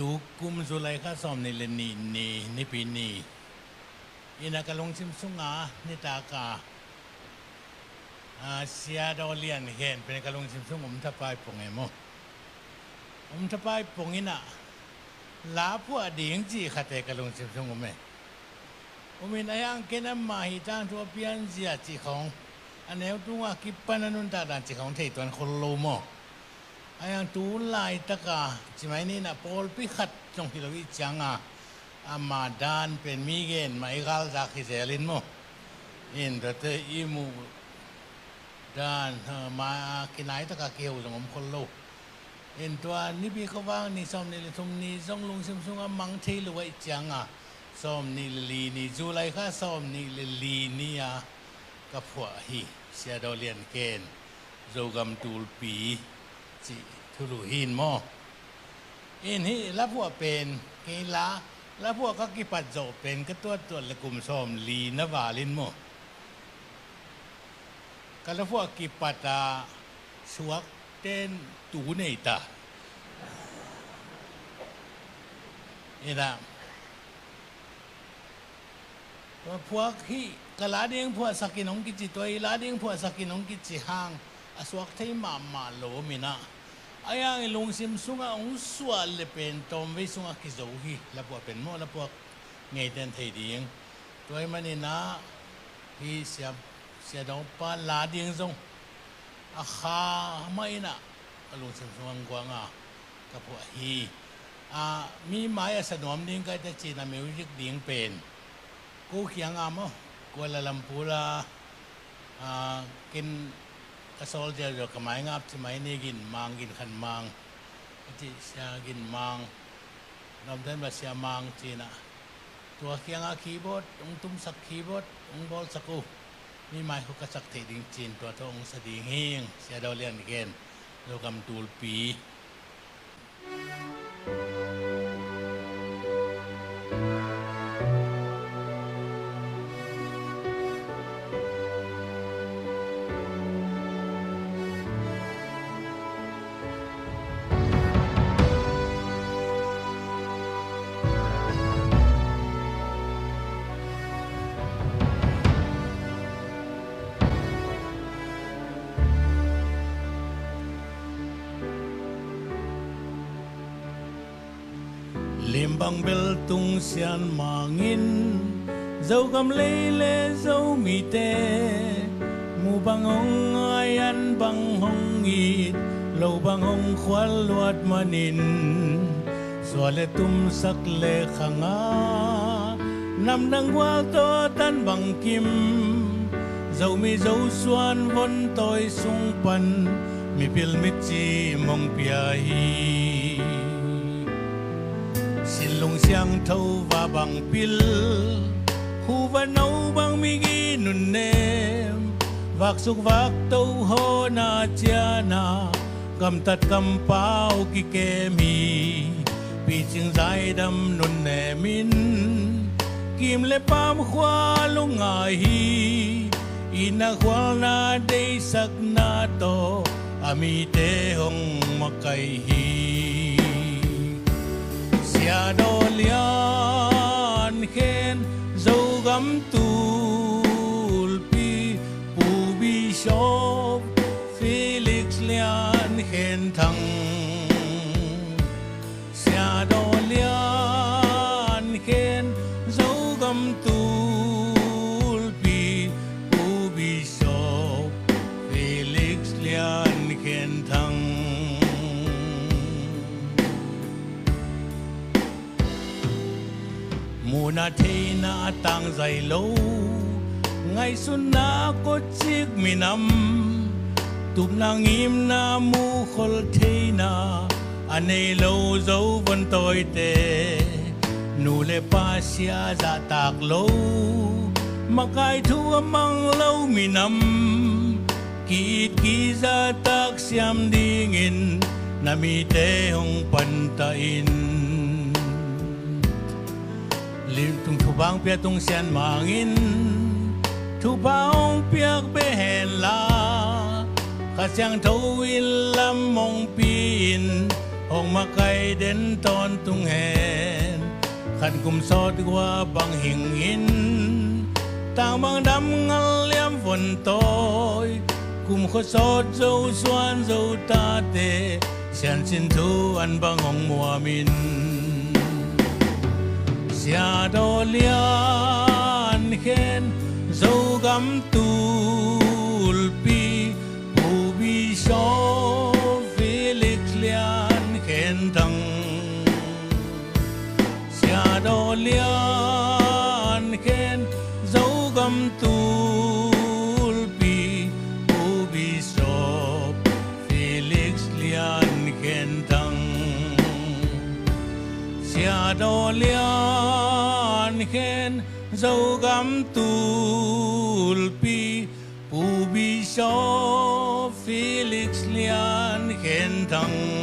tu kum zulai kha som ni le ni pi ni ina kalong sim sunga ni ta ka sia do lian hen pen kalong sim sung thapai pong emo thapai pong ina la pu ading ji khate kalong sim sung me umin ayang kenam mahi tang tu pian zia ji khong aneu tunga kipan anun ta dan ji khong thei ton khol lo mo ayang tu lai taka ji mai ni na pol pi khat jong hilowi changa ama dan pen mi gen mai gal za khi zelin mo in da te imu dan ma kinai taka keu jong khol lo in tua ni bi ko wang ni som ni le thum ni jong lung sim sung mang thei lo wai changa som ni li ni zu lai kha som ni li ni ya ka phwa hi sia do lian ken zo gam tul pi chi thu lu hin mo in hi la phwa pen ke la phwa ka ki pat zo pen ka tua le kum som li na wa lin mo ka la phwa ki pata suak ten tu nei ta inaพวกที่กลาเดียงพวกสักกินงกิจิตัวลาเดียงพวกสักกินงกิจิหางอสวกที่มาโลมินะอายังลงซิมสุงองสวลเลเป็นตอมวิสุงกิโซฮีแล้วพวกเป็นโมแล้วพวกเงยเดินไทยเดียงตัวมันนี่นะที่เสียดอกปลาลาเดียงซงอาคาไม่นะลงซิมสุงกวางกับพวกฮีมีไม้สนอมเดียงก็จะจีนอเมริกเดียงเป็นกูเขียงmoกัวละลำพูละกินกระสอบเดียวกับไม้งับที่ไม้นี่กินมังกินขันมังที่เสียกินมังน้ำเดินมาเสียมังจีน่ะตัวเขียงคีย์บอร์ดตุ้มสักคีย์บอร์ดบอลสักกูมีไม้เขากระสักถี่ดิ่งจีนตัวทองสดีเฮงเสียดาวเลียนเกนโลกำตูลปีlimbang bel tung sian mangin dâu gam lê dâu mi tê mu bang hong ayan bang hong ngit lâu bang hong khwal luat manin swale tum sak le khanga nam nang wal to tan bang kim dâu mi dâu xuan von toi sung pan mi pil mit chi mong pia hi lung xiang thâu và bằng pil hu và nấu bằng mi gi nun nem vạc suk vạc tâu ho na chia na cầm tát cầm pao ki ke mi pi ching zai đam nun ne min kim le pam khwa lung ai hi ina khwa na dei sak na to ami te hong makai hi sia do lian khen dâu gắm tul pi pu bi shop Felix lian khen thăng sia do lian khen dâu gắm tul pi pu bi shop Felix lian khen thăng muna thei na tang zai lo ngai sun na ko chik minam tup nang im na mu khol thei na anei lo zo von toi te nu le pa sia za tak lo makai thu mang lo minam kit ki za tak siam ding in na mi te hong pan ta in lim tung thu bang pia tung sian mangin thu bang piak be hen la kha chang thâu in lam mong pin ho phong mà cây đến ton tung hẹn khăn cùng so đi qua bằng hình in tang bằng đắm ngăn liếm vần tôi cùng khó so dâu xoan dâu ta tê xian xin thu ăn bằng hồng mùa min xia đô lian khen dâu gắm tul pi bu bi so Felix lian khen thăng xia đô lian khen dâu gắm tul pi bu bi so Felix lian khen thăng xia đô lian khen dâu gắm tul pi bu bi so Felix lian khen thăng